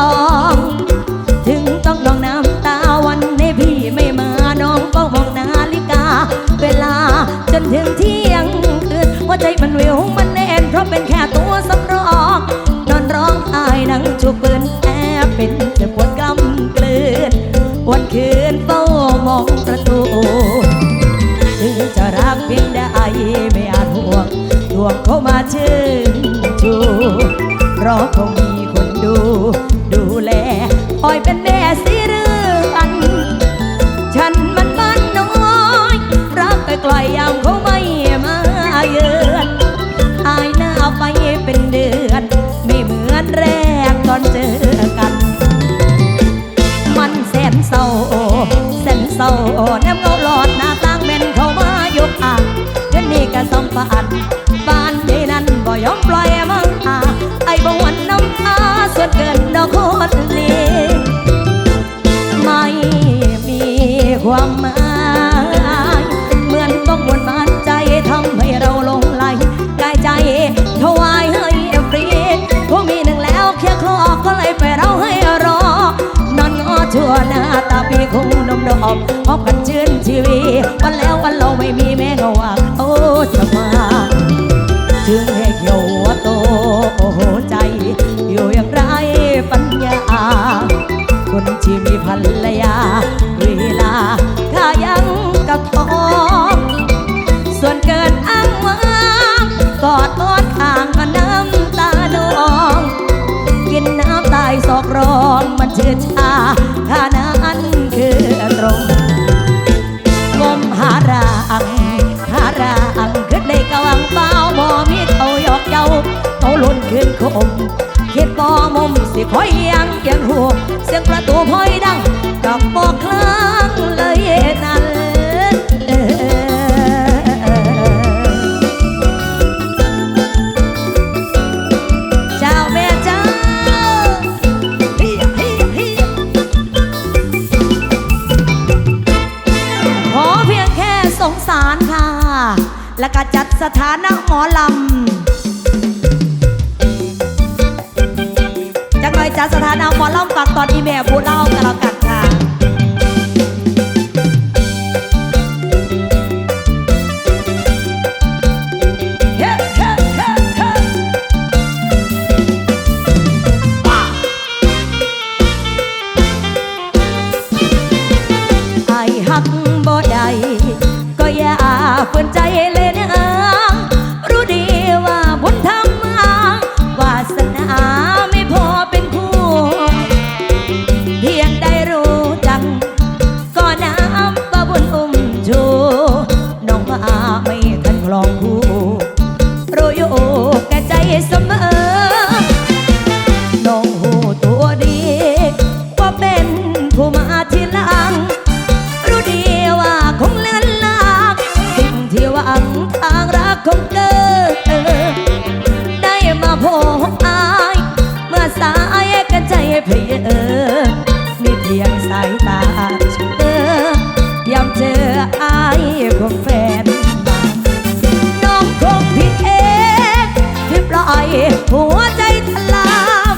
องถึงต้องนองน้ำตาวันนี้พี่ไม่มาน้องก็มองนาฬิกาเวลาจนถึงเที่ยงคืนหัวใจมันวิวมันแน่นเพราะเป็นแค่ตัวสำรองนอนร้องไห้นั่งจูบปืนแอบเป็นจะปวดกล้ำกลืนวันคืนเฝ้ามองประตูถึงจะรักเพียงใดไม่อาจห่วงเข้ามาชื่นชูเพราะคงมีคนดูแลคอยเป็นแม่สิเรือนฉันมันบ้านน้อยรักไกลๆยามเขาไม่มาเยือนอายหน้าไปเป็นเดือนไม่เหมือนแรกตอนเจอกันมันแสนเศร้าน้ำเงาหลอดหน้าต่างเม่นเข้ามายกอ่างเดือนนี้ก็สัมผัสบ้านใหญ่นั้นบ่ยอมปล่อยมังไอ้บ่วันน้ำตาส่วนเกินดอกคนนี้ไม่มีความหมายเหมือนต้องบนบานใจทำให้เราหลงไหลกายใจถวายให้ฟรีคงมีหนึ่งแล้วเคียงคลอก็เลยไปเราให้รอนอนงอชั่วหน้าตาปีคงนมดอกพบกันชื่นชีวีวันแล้ววันเราไม่มีแม่เงาว่าเขาจะมาจึงให้เขียวโตใจอยู่อย่างไรปัญญาคนที่มีภรรยาเวลาถ้ายังกับท้องส่วนเกินอ้างว้างกอดตอนข้างก็น้ำตานองกินน้ำตายศอกร้องมันชื่นชาท่านั้นคือตรงงมหารางขึ้นในกวังเป้าบ่มีเขาหยอกเย้าเขาลุ่นขึ้นคมคิดบ่มุมสิคอยยังหูเสียงประตูพอยดังกับบอกครั้งเลยนั้นเจ้าแม่เจ้าขอเพียงแค่สงสารค่ะแล้วก็จัดสถานะหมอลำจังหน่อยจัดสถานะหมอลำฝากตอนอีเมลพูดเล่ากันแล้วกันค่ะไอ้ฮักบ่ได้ก็อย่าฝืนใจเลยนะรู้ดีว่าบุญทำมาวาสนาไม่พอเป็นคู่เพียงได้รู้จักก็น้ำประบุญอุ้มชูน้องว่าไม่ทันคลองคู่รู้อยู่แก่ใจเสมอน้องหูตัวดีว่าเป็นผู้มาทีหลังรู้ดีว่าคงเลื่อนลากที่หวังทางรักของเธอได้มาพบอายเมื่อสายกันใจเพลมีเพียงสายตาเธอยามเจออายของแฟนน้องคงผิดเองที่ปล่อยหัวใจทลาบ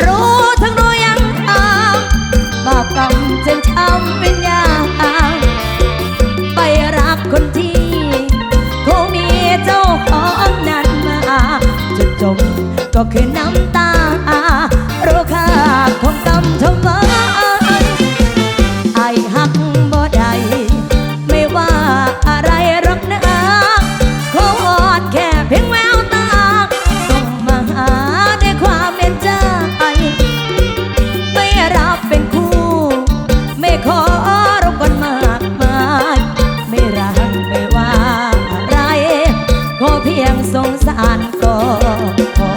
รู้ทั้งรู้ยังตามบาปกรรมเจ็บช้ำเป็นยาไปรักคนที่คงมีเจ้าของนั้นมาจุดจบก็คือน้ำตารู้ค่าของกรรมทำไมไอ้หักบ่ได้ไม่ว่าอะไรหรอกนะขอวอนแค่เพียงแววตาส่งมาหาด้วยความเมตตาไม่รับเป็นคู่ไม่ขอรบกวนมากมายไม่รักไม่ว่าอะไรขอเพียงสงสารก็พอ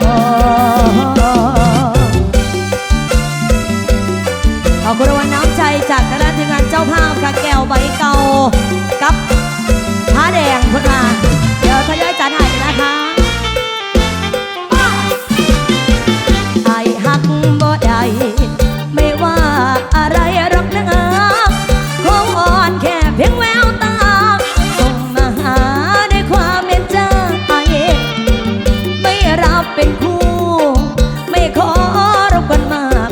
ขอบคุณรางวัลน้ำใจจากคณะทีมงานเจ้าภาพค่ะแก้วใบเก่ากับผ้าแดงพุ่นมาเดี๋ยวทยอยจัดให้นะคะไอ้หักบ่ได้ไม่ว่าอะไรหรอกนะขอวอนแค่เพียงแววตาส่งมาหาด้วยความเมตตาไม่รับเป็นคู่ไม่ขอรบกวนมาก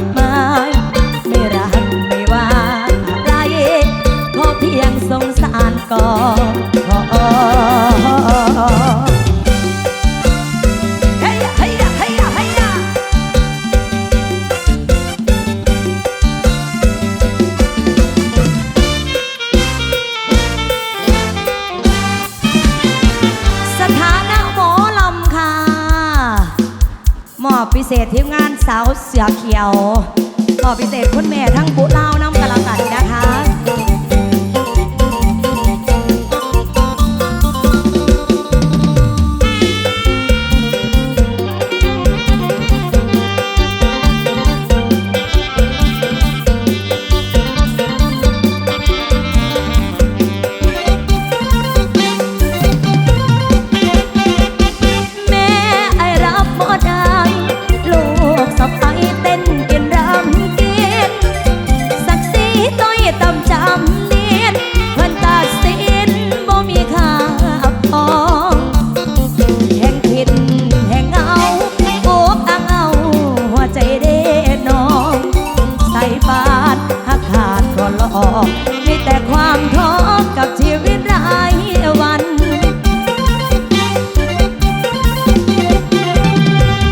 เศษทีมงานสาวเสือเขียวมอบพิเศษคุณแม่ทั้งบุลาวน้ำกะละกันนะคะมีแต่ความท้อกับชีวิตรายวัน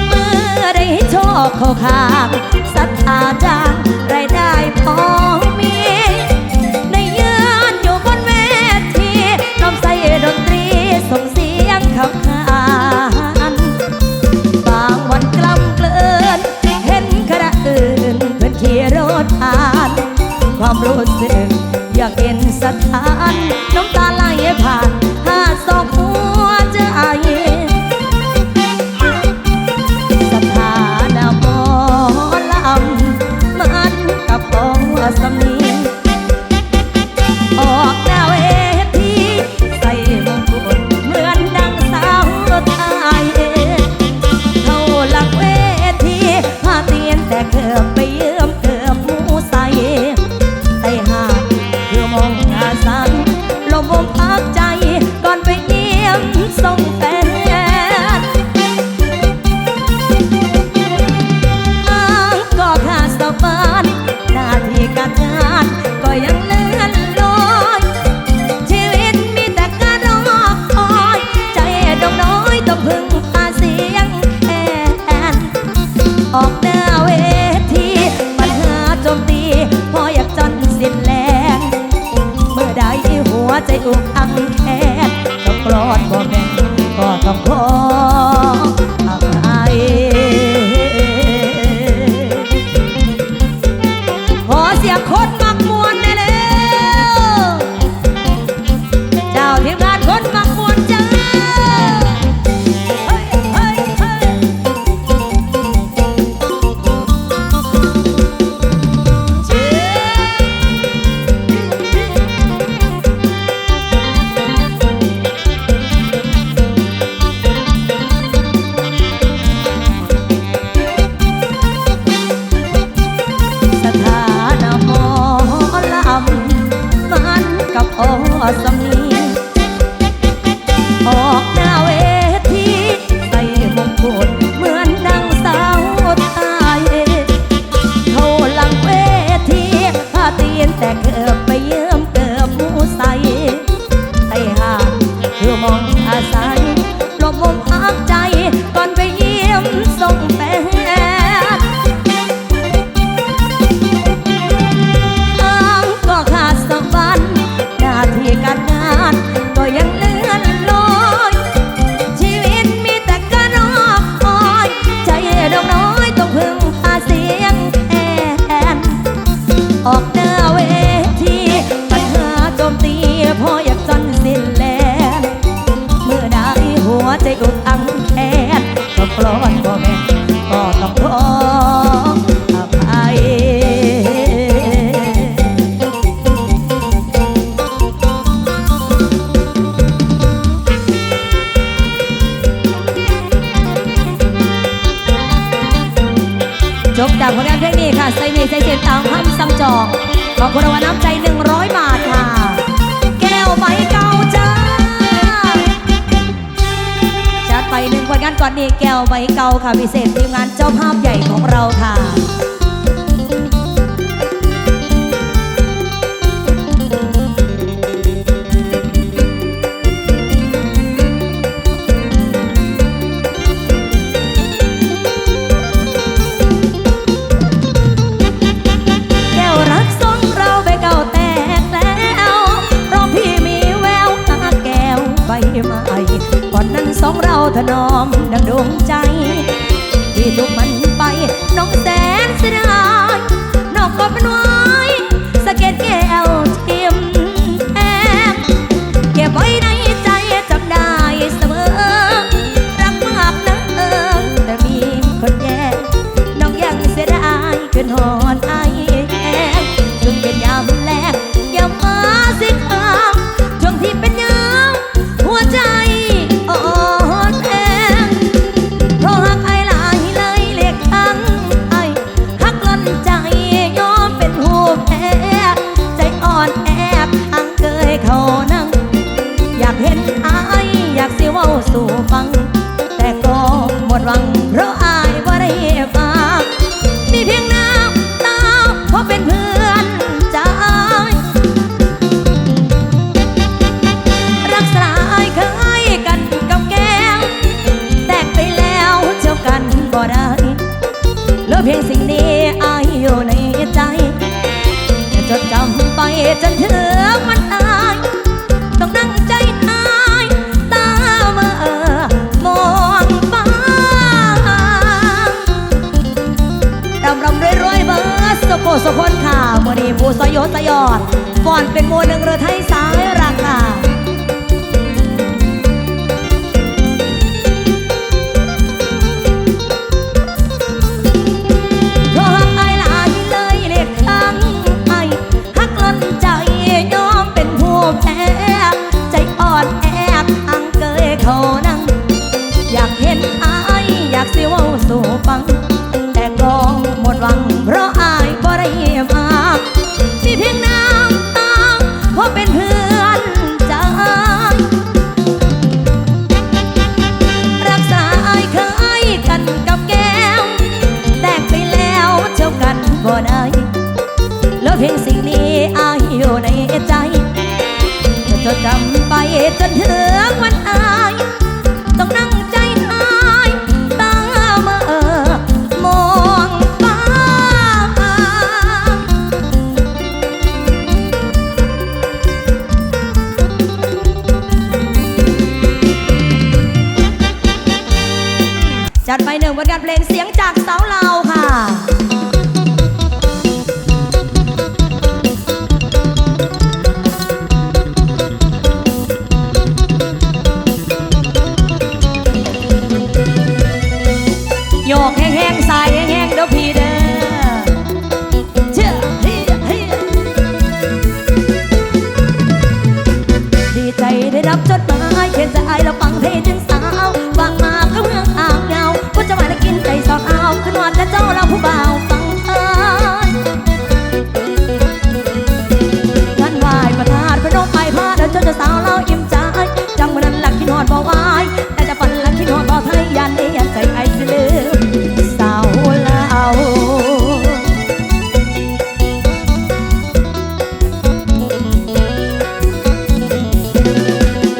เมื่อได้โชคเข้าข้างศรัทธาจางรายได้พอมีได้ยืนอยู่บนเวทีน้อมใส่ดนตรีส่งเสียงขับขานบางวันกล้ำเกลื่อนเห็นคณะอื่นเพื่อนขี่รถผ่านความรู้สึกอยากเห็นสถานน้ำตาไหลผ่านหาศอกหัวใจสถานหมอลำมันกับปองสำนีออกหน้าเวทีใส่มงกุฎเหมือนนางสาวไทยเข้าหลังเวทีผ้าเตียนแต่เกือบไปยืมเกือบหมูใส่ลมวงพักใจก่อนไปเยี่ยมส่งแฟนอ้างก็ขาดสะพานหน้าที่การงานก็ยังเลื่อนลอยชีวิตมีแต่การรอคอยใจดงน้อยต้องพึ่งพาเสียงแอนออกหน้าเวทีปัญหาโจมตีพออยากจนสิ้นแรงได้หัวใจอุกอังแค้นต้องกลอดบ่แม่นก็ต้องขออภัยขอเสียงคนมักมวนได้แล้วเจ้าทีมงานคนมักมวนจ้าสำนีออกหน้าเวทีใส่มงกุฎเหมือนนางสาวไทยเข้าหลังเวทีผ้าเตียนแต่เกือบไปเยี่ยมเกือบหมูใส่ไอ้ห่างคือมองอาศัยลมวงพักใจก่อนไปเยี่ยมส่งแฟนอ้างก็ขาดสะบันที่การงานก็ยังเลื่อนลอยชีวิตมีแต่การรอคอยใจดวงน้อยต้องพึ่งพาเสียงแอนออกหน้าเวทีปัญหาโจมตีพออยากจนสิ้นแรงเมื่อได้หัวใจอุกอังแค้นก็กลอนบ่แม่นก็ต้องขออภัยจบจากผลงานเพลงนี้ค่ะใส่เมฆใส่เสียงตามคำซ้ำจองขอบคุณรางวัลน้ำใจ100 บาทค่ะแก้วใบเก่าจ้าจัดไป1ผลงานก่อนนี้แก้วใบเก่าค่ะพิเศษทีมงานเจ้าภาพใหญ่ของเราค่ะก่อนนั้นสองเราถนอมดังดวงใจที่ทุกมัน โมสุคนค่ะมือนี้ผู้สยดสยอดฟอนเป็นโมหนึ่งเรือไทยสายรักค่ะเพราะหักไอ้หลายเลยเล็กทั้งไอ้หักล้นใจยอมเป็นผู้แพ้ใจอ่อนแอทางเกยเขานั่งอยากเห็นไอ้อยากสิเว้าสู่ฟังแต่ก็หมดหวังเพราะอายบ่ได้มามีเพียงน้ำตาเพราะเป็นเพื่อนใจรักษาอายเคยกันกับแก้วแตกไปแล้วเท่ากันบ่ได้แล้วเพียงสิ่งนี้อายอยู่ในใจจะจดจำไปจนถึงวันอายต้องนั่งใจหายตาเมื่อมองฟ้าจัดไปหนึ่งบทการเพลงเสียงจากสาวเราค่ะโยกแห้งๆสายแห้งๆเด้อพี่เด้อเชื่อเฮียเฮียดีใจได้รับจดหมายเขียนใจแล้วฟังเพลงถึงสาววางมาก็เมืองอ่างเงาก็จะมาได้กินใจสอดเอาขึ้นนอนและเจ้าเราผู้บ่าวฟังเอิญงานไหวประทานพระนมไปพาเดินจนเจ้าสาวเราอิ่มใจจังวันนั้นหลักคิดนอนบ่ไหวแต่จะฝันหลักคิดนอนบ่ไทยยันยันใจไอ้สิลืมสาวลาว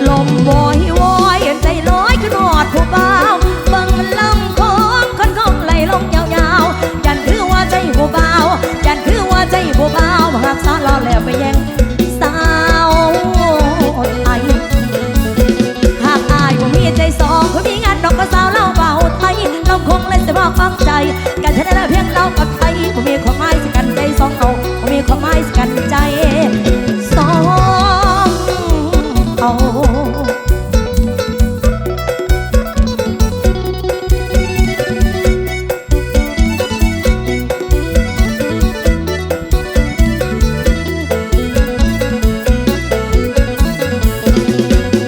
ลมโวยวอยใจลอยขึ้นหอดผู้บ่าวเบิ่งมันลำของคนของไหลลงยาวๆยันคือว่าใจผู้บ่าวยันคือว่าใจผู้บ่าวหากสาวเราแล้วไปแย่งสาวไทยหากอายบ่มีใจสองคนมีงานดอกก็สาวเล่าเบาไทยเราคงเลยจะบอกฟังใจกันแค่นั้นเพียงเรากับไทยบ่มีความหมายสิกันใจสองเอาบ่มีความหมายสิกันใจสองเอา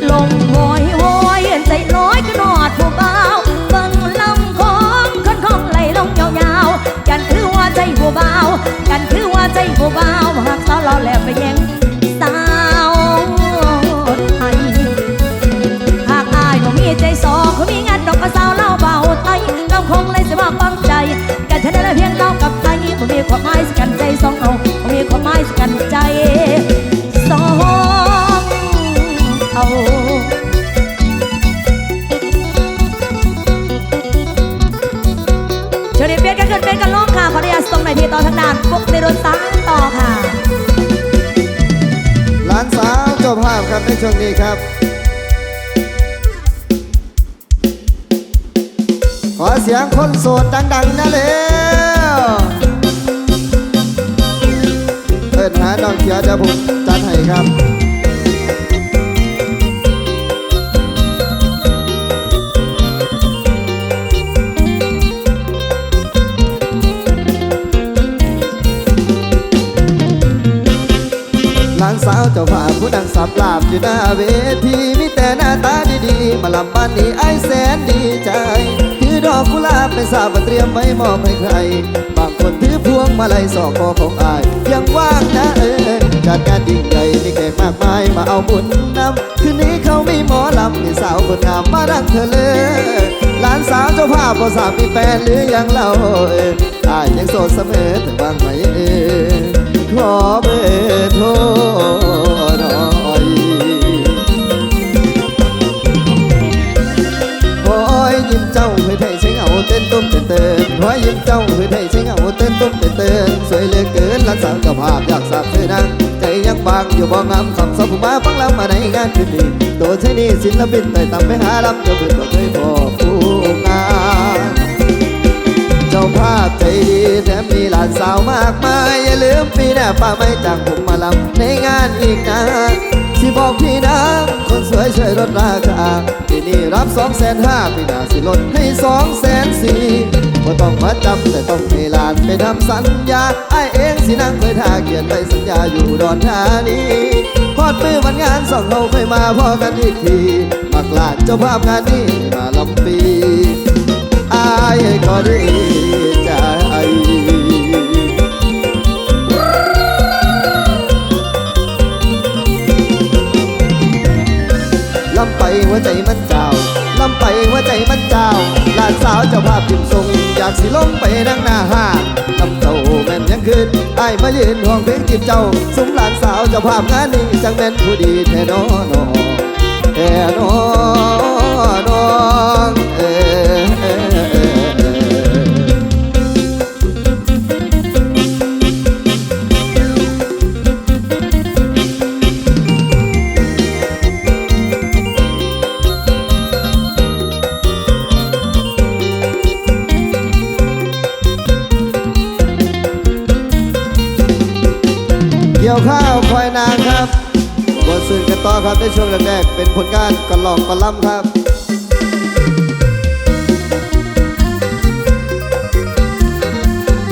ลมโวยวอยใจลอยขึ้นหอดผู้บ่าวเบิ่งลำของคนของไหลลงยาวๆกันคือว่าใจผู้บ่าวกันคือว่าใจผู้บ่าวหากสาวเราแล้วไปแย่งสาวไทยหากอายบ่มีใจสองคนมีงานดอกก็สาวเล่าเบาไทยเราคงเลยจะบอกฟังใจกันแค่นั้นเพียงเรากับไทยบ่มีความหมายสิกันใจสองเอาบ่มีความหมายสิกันใจสองเอาเชิญเปลี่ยนกันขึ้นเป็นกันลงค่ะขออนุญาตส่งในที่ต่อทางด้านพวกในรถสายต่อค่ะ หลานสาวเจ้าภาพครับในช่วงนี้ครับขอเสียงคนโสดดังๆนะเร็วเอิ้นหาน้องเขียวเดี๋ยวผมจัดให้ครับหลานสาวเจ้าภาพผู้ดังสับลาบอยู่หน้าเวทีมีแต่หน้าตาดีๆมาลำบ้านนี้ไอ้แสนดีใจถือดอกกุหลาบไม่ทราบว่าเตรียมไว้มอบให้ใครบางคนถือพวงมาลัยสองคอของอายยังว่างนะจัดงานยิ่งใหญ่มีแขกมากมายมาเอาบุญนำคืนนี้เขามีหมอลำมีสาวคนงามมาดังเธอเลยหลานสาวเจ้าภาพบ่ทราบมีแฟนหรือยังเล่าอายยังโสดเสมอถึงบ้างไหมขอเบอร์โทรหน่อยโอ้ยยิ้มเจ้าเพื่อให้ใช้เงาเต้นตุ้มเต้นเต้นโอ้ยยิ้มเจ้าเพื่อให้ใช้เงาเต้นตุ้มเต้นเต้นสวยเหลือเกินหลานสาวเจ้าภาพอยากทราบเธอนังใจยังบางอยู่บ่งามคำสอบผู้มาฟังแล้วมาในงานคืนนี้ตัวใช่นี่ศิลปินไต่ต่ำไปหาลำเจ้าเพื่อนบ่เคยพอผู้งานเจ้า ภาพใจดีแถมมีหลานสาวมากมายอย่าลืมปีหน้าป้าไม่จ้างผมมาลำในงานอีกนะสิบอกพี่นะคนสวยช่วยลดราคาปีนี้รับ250,000ปีหน้าสิลดให้240,000บ่ต้องมาจำแต่ต้องให้หลานไปทำสัญญาไอ้เองสินั่งเคยท่าเขียนใบสัญญาอยู่ดอนธานีพอดมือวันงานสองเราค่อยมาพอกันอีกทีมักหลานเจ้าภาพงานนี้มาลำปีอายก็ดีใจลำไปหัวใจมันเจ้าลำไปหัวใจมันเจ้าหลานสาวเจ้าภาพพิมพ์ทรงอยากสิลงไปนั่งหน้าห้างลำเจ้าแม่นยังคืนไอ้มายืนห้องเพลงจีบเจ้าซุ้มหลานสาวเจ้าภาพงานนี้จังแม่นผู้ดีแท้น้อนอแท้น้อนองเกี่ยวข้าวคอยนางครับบทสื่อกันต่อครับในช่วงแรกๆเป็นผลงานกระหล่องกระล่ำครับ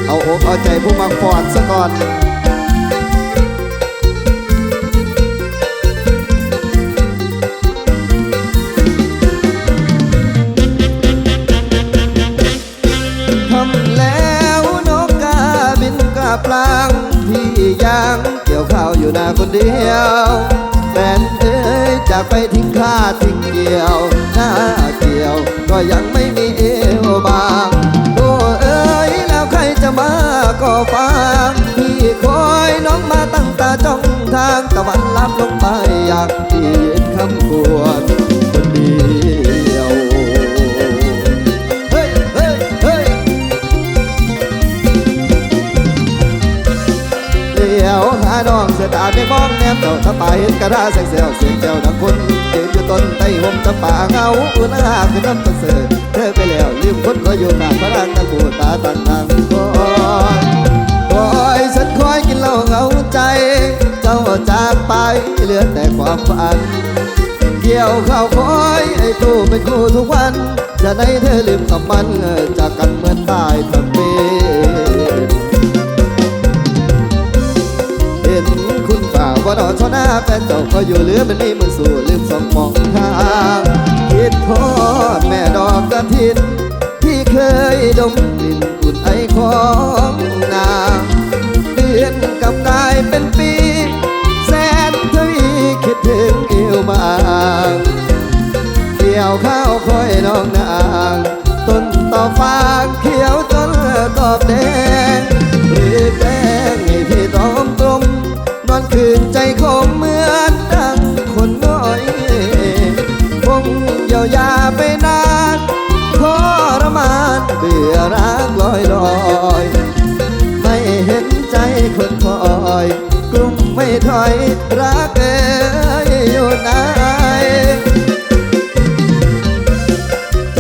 เอาอกเอาใจผู้มักฟอนซะก่อนทำแล้วนกกาบินกาปลางพี่ยังเกี่ยวข้าวอยู่หน้าคนเดียวแฟนเอ้ยจากไปทิ้งข้าทิ้งเกี่ยวหน้าเกี่ยวก็ยังไม่มีเอวบางโอ้เอ้ยแล้วใครจะมาก็ฟังพี่คอยน้องมาตั้งตาจ้องทางตะวันลับลงไปอยากที่ยืนคำควรคนเดียวเดี๋ยวหาน้องเสือตาไม่มองแนมเจ้าถ้าป่าเห็นกระดาษแสงเสียวเสียงเจ้าดังคนยืนอยู่ต้นไต้ห่มจำป่าเงาอุ่นหาคือน้ำตาเสือเธอไปแล้วลืมคนก็อยู่หน้าพระรางตะบูตาตั้งทางคอยฉันคอยกินเหล้าเหงาใจเจ้าจากไปเหลือแต่ความฝันเกี่ยวข้าวคอยไอ้ตู้เป็นคู่ทุกวันจะได้เธอลืมกับมันจากกันเหมือนตายทั้งเป็นเห็นคุณฝ่าว่าดอชอหน้าแฟนเจ้าก็อยู่เหลือมันนี่มือสู่ลืมสองมองทางคิดทอดแม่ดอกกระถินที่เคยดมกลิ่นอุ่นไอของนางเดือนกับกายเป็นปีแสนทวีคิดถึงเอวบางเกี่ยวข้าวคอยน้องนางต้นต่อฟางเขียวจนตอบแดงหรือแกล้งให้พี่ต้องตรมนอนคืนใจคมเหมือนดังคนน้อยคงเยียวยาไปนานทรมานเบื่อรักลอยลอยไม่เห็นใจคนคอยกลุ่มไม่ถอยรักเอ๋ยอยู่ไหนใจ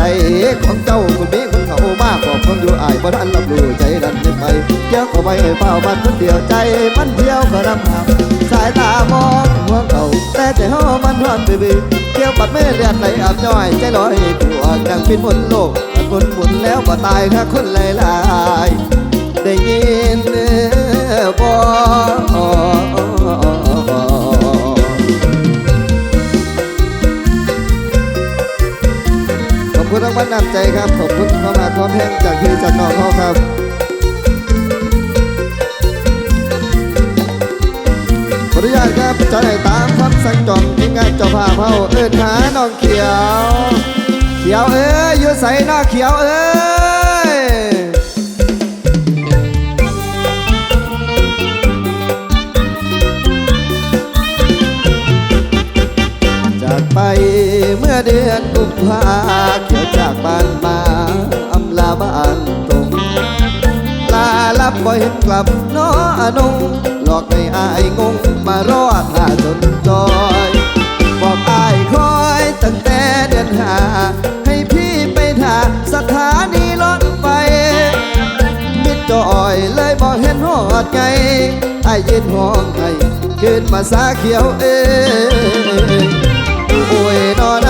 ของเจ้าคนนี้คนเขามากบอกคนอยู่อายบ่ทันรับรู้ใจนั้นไม่ไปเกี่ยวเข้าไปเฝ้ามันคนเดียวใจมันเที่ยวก็รำหับสายตามองหัวเขาแต่ใจเฮามันทอนบีเกี่ยวปัดไม่เลือดไหลอาบย่อยใจลอยกลัวดังเป็นหมุนโลกมันหมุนแล้วก็ตายถ้าคนหลายๆได้ยินบ่ขอบคุณรางวัลนำใจครับขอบคุณความรักความแพงจากพี่จากน้องเขาครับขออนุญาตครับจะได้ตามคำสั่งจองทีมงานเจ้าภาพเฮาเอิ้นหาน้องเขียวเขียวเอ้ยอยู่ใส่น้าเขียวเอ้ยจากไปเมื่อเดือนกุมภาเขียวจากบ้านมาอำลาบ้านตรงลาลับบ่เห็นกลับน้ออนงหลอกให้อายงงมารอท่าจนจอยบอกอายคอยตั้งแต่เดือน5ให้พี่ไปท่าสถานีรถไฟ เห็นหอดไงไอ้ยืนห้องไห้ขึ้นมาสาเขียวโอ้ยนอน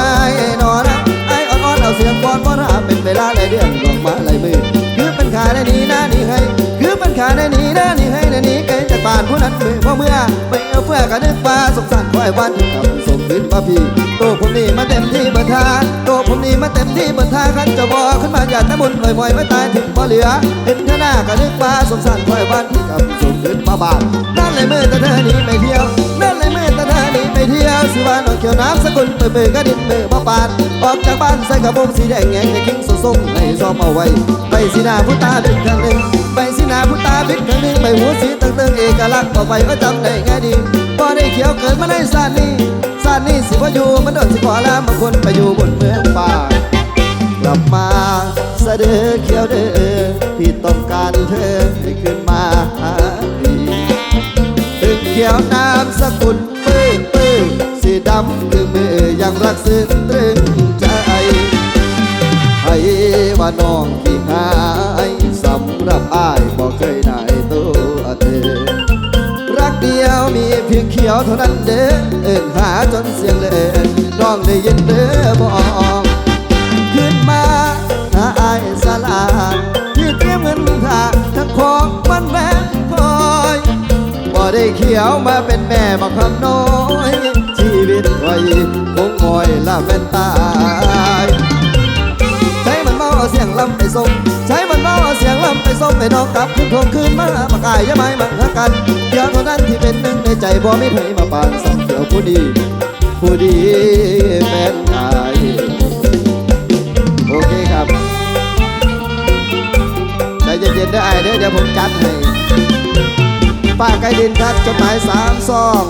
นอนไอ้อ่อนเอาเสียงบอลบ่ราเป็นเวลาหลายเดือนลงมาหลายมือคือเป็นขาในนี้นะนี่ให้คือเป็นขาในนี้นะนี่ให้ในนี้ไกลจากบ้านผู้นั้นมือพอเมื่อไม่เอาเพื่อกันนึกว่าสงสารคอยวันกับส่งขึ้นมาพี่โตผมนี่มาเต็มที่เบิดทางโตผมนี่มาเต็มที่เบิดทางขันจะบอกขึ้นมาอย่าตะมุนปล่อยไม่ตายถึงบ่เหลือเห็นเธอหน้าก็นึกว่าสงสารคอยวันกับส่งขึ้นมาบ้านนั่นเลยมือแต่เธอหนีไปเที่ยวนั่นเลยมือแต่เธอหนีไปเที่ยวสิว่าน้องเขียวน้ำสกุลเปื่อยก็ดินมือมาปาดออกจากบ้านใส่กระโปรงสีแดงแงงในกิ้งส่งให้ซ้อมเอาไว้ไปสีหน้าผู้ตาดึงข้างหนึ่งไปสีหน้าผู้ตาบิดข้างหนึ่งไปหัวสีตึงเอกลักษณ์ต่อไปก็จำได้ง่ายดีพอได้เขียวเกิดมาในศาสตร์นี้สิว่าอยู่มันโดนสิขอลาบางคนไปอยู่บนเมืองป่ากลับมาเสด็จเขียวเด้อพี่ต้องการเธอให้ขึ้นมาหาพี่ตึงเขียวน้ำสกุลปื้อสีดำคือมือยังรักซึ้งตรึงใจให้ว่าน้องขี้หายสำหรับอ้ายบอกเคยได้ตัวเธอรักเดียวมีเพียงเขียวเท่านั้นเด้อเอิ้นหาจนเสียงเลยน้องได้ยินเด้อบอกขึ้นมาหาอ้ายสลานที่เตรียมเงินค่าทั้งของมันแม่คอยบ่ได้เขียวมาเป็นแม่บักคำน้อยชีวิตไว้คงมอยละแม่นตายใช้มันเมาเอาเสียงลำไปส่งใช้มันเมาเอาเสียงลำไปส่งให้น้องกลับขึ้นทวงคืนมาปากอายอย่าไม่มาหากันเดียวเท่านั้นที่เป็นหนึ่งในใจบ่มีไผมาปานสังเดียวผู้ดีแม่นอายโอเคครับใจเย็นๆได้อายเด้อเดี๋ยวผมจัดให้ป้าไก่ดินครับจดหมาย3 ซอง